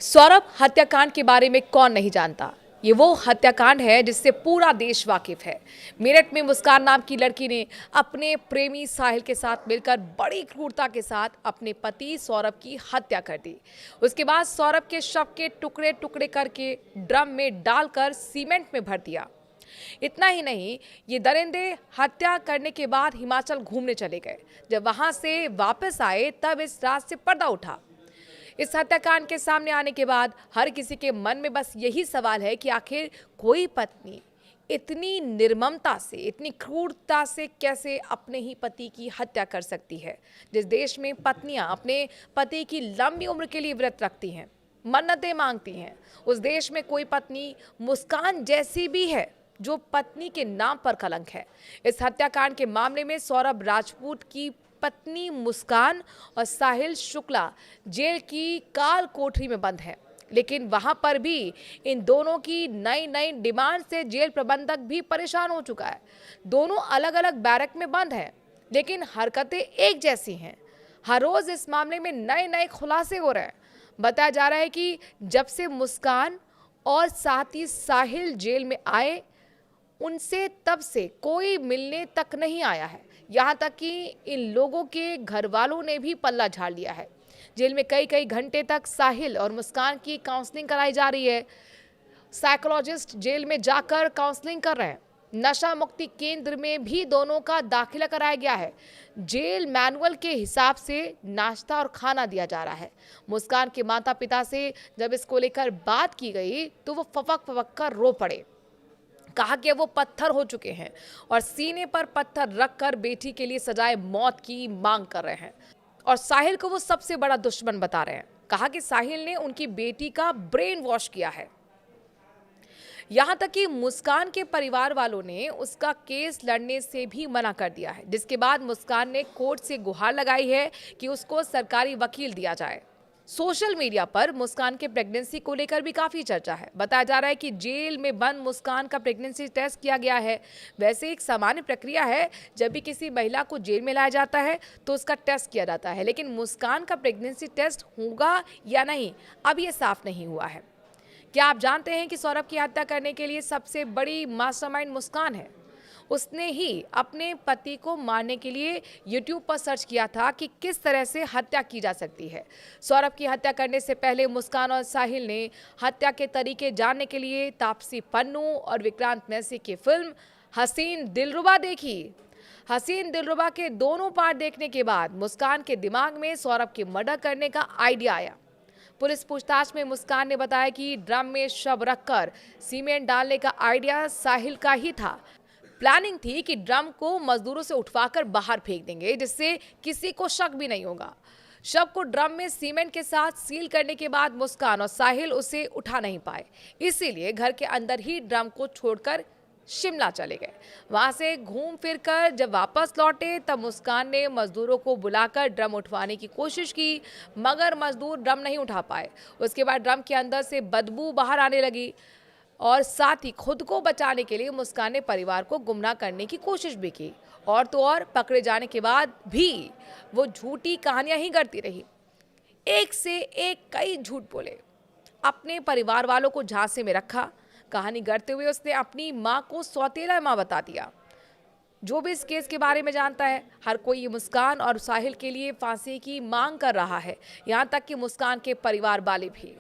सौरभ हत्याकांड के बारे में कौन नहीं जानता। ये वो हत्याकांड है जिससे पूरा देश वाकिफ है। मेरठ में मुस्कान नाम की लड़की ने अपने प्रेमी साहिल के साथ मिलकर बड़ी क्रूरता के साथ अपने पति सौरभ की हत्या कर दी। उसके बाद सौरभ के शव के टुकड़े टुकड़े करके ड्रम में डालकर सीमेंट में भर दिया। इतना ही नहीं, ये दरिंदे हत्या करने के बाद हिमाचल घूमने चले गए। जब वहां से वापस आए तब इस राज से पर्दा उठा। इस हत्याकांड के सामने आने के बाद हर किसी के मन में बस यही सवाल है कि आखिर कोई पत्नी इतनी निर्ममता से, इतनी क्रूरता से कैसे अपने ही पति की हत्या कर सकती है। जिस देश में पत्नियां अपने पति की लंबी उम्र के लिए व्रत रखती हैं, मन्नतें मांगती हैं, उस देश में कोई पत्नी मुस्कान जैसी भी है जो पत्नी के नाम पर कलंक है। इस हत्याकांड के मामले में सौरभ राजपूत की पत्नी मुस्कान और साहिल शुक्ला जेल की काल कोठरी में बंद है। लेकिन वहां पर भी इन दोनों की नई नई डिमांड से जेल प्रबंधक भी परेशान हो चुका है। दोनों अलग अलग बैरक में बंद हैं, लेकिन हरकतें एक जैसी हैं। हर रोज इस मामले में नए नए खुलासे हो रहे हैं। बताया जा रहा है कि जब से मुस्कान और साथ ही साहिल जेल में आए, उनसे तब से कोई मिलने तक नहीं आया है। यहाँ तक कि इन लोगों के घर वालों ने भी पल्ला झाड़ लिया है। जेल में कई कई घंटे तक साहिल और मुस्कान की काउंसलिंग कराई जा रही है। साइकोलॉजिस्ट जेल में जाकर काउंसलिंग कर रहे हैं। नशा मुक्ति केंद्र में भी दोनों का दाखिला कराया गया है। जेल मैनुअल के हिसाब से नाश्ता और खाना दिया जा रहा है। मुस्कान के माता पिता से जब इसको लेकर बात की गई तो वो फपक फपक कर रो पड़े। कहा कि वो पत्थर हो चुके हैं और सीने पर पत्थर रखकर बेटी के लिए सजाए मौत की मांग कर रहे हैं और साहिल को वो सबसे बड़ा दुश्मन बता रहे हैं। कहा कि साहिल ने उनकी बेटी का ब्रेन वॉश किया है। यहां तक कि मुस्कान के परिवार वालों ने उसका केस लड़ने से भी मना कर दिया है, जिसके बाद मुस्कान ने कोर्ट से गुहार लगाई है कि उसको सरकारी वकील दिया जाए। सोशल मीडिया पर मुस्कान के प्रेगनेंसी को लेकर भी काफी चर्चा है। बताया जा रहा है कि जेल में बंद मुस्कान का प्रेगनेंसी टेस्ट किया गया है। वैसे एक सामान्य प्रक्रिया है, जब भी किसी महिला को जेल में लाया जाता है तो उसका टेस्ट किया जाता है, लेकिन मुस्कान का प्रेगनेंसी टेस्ट होगा या नहीं, अब ये साफ नहीं हुआ है। क्या आप जानते हैं कि सौरभ की हत्या करने के लिए सबसे बड़ी मास्टरमाइंड मुस्कान है। उसने ही अपने पति को मारने के लिए YouTube पर सर्च किया था कि किस तरह से हत्या की जा सकती है। सौरभ की हत्या करने से पहले मुस्कान और साहिल ने हत्या के तरीके जानने के लिए तापसी पन्नू और विक्रांत मैसी की फिल्म हसीन दिलरुबा देखी। हसीन दिलरुबा के दोनों पार्ट देखने के बाद मुस्कान के दिमाग में सौरभ की मर्डर करने का आइडिया आया। पुलिस पूछताछ में मुस्कान ने बताया कि ड्रम में शव रखकर सीमेंट डालने का आइडिया साहिल का ही था। प्लानिंग थी कि ड्रम को मजदूरों से उठवाकर बाहर फेंक देंगे, जिससे किसी को शक भी नहीं होगा। शव को ड्रम में सीमेंट के साथ सील करने के बाद मुस्कान और साहिल उसे उठा नहीं पाए, इसीलिए घर के अंदर ही ड्रम को छोड़कर शिमला चले गए। वहां से घूम फिर कर जब वापस लौटे तब मुस्कान ने मजदूरों को बुलाकर ड्रम उठवाने की कोशिश की, मगर मजदूर ड्रम नहीं उठा पाए। उसके बाद ड्रम के अंदर से बदबू बाहर आने लगी और साथ ही खुद को बचाने के लिए मुस्कान ने परिवार को गुमराह करने की कोशिश भी की। और तो और पकड़े जाने के बाद भी वो झूठी कहानियां ही करती रही। एक से एक कई झूठ बोले, अपने परिवार वालों को झांसे में रखा। कहानी गढ़ते हुए उसने अपनी मां को सौतेला मां बता दिया। जो भी इस केस के बारे में जानता है, हर कोई ये मुस्कान और साहिल के लिए फांसी की मांग कर रहा है, यहाँ तक कि मुस्कान के परिवार वाले भी।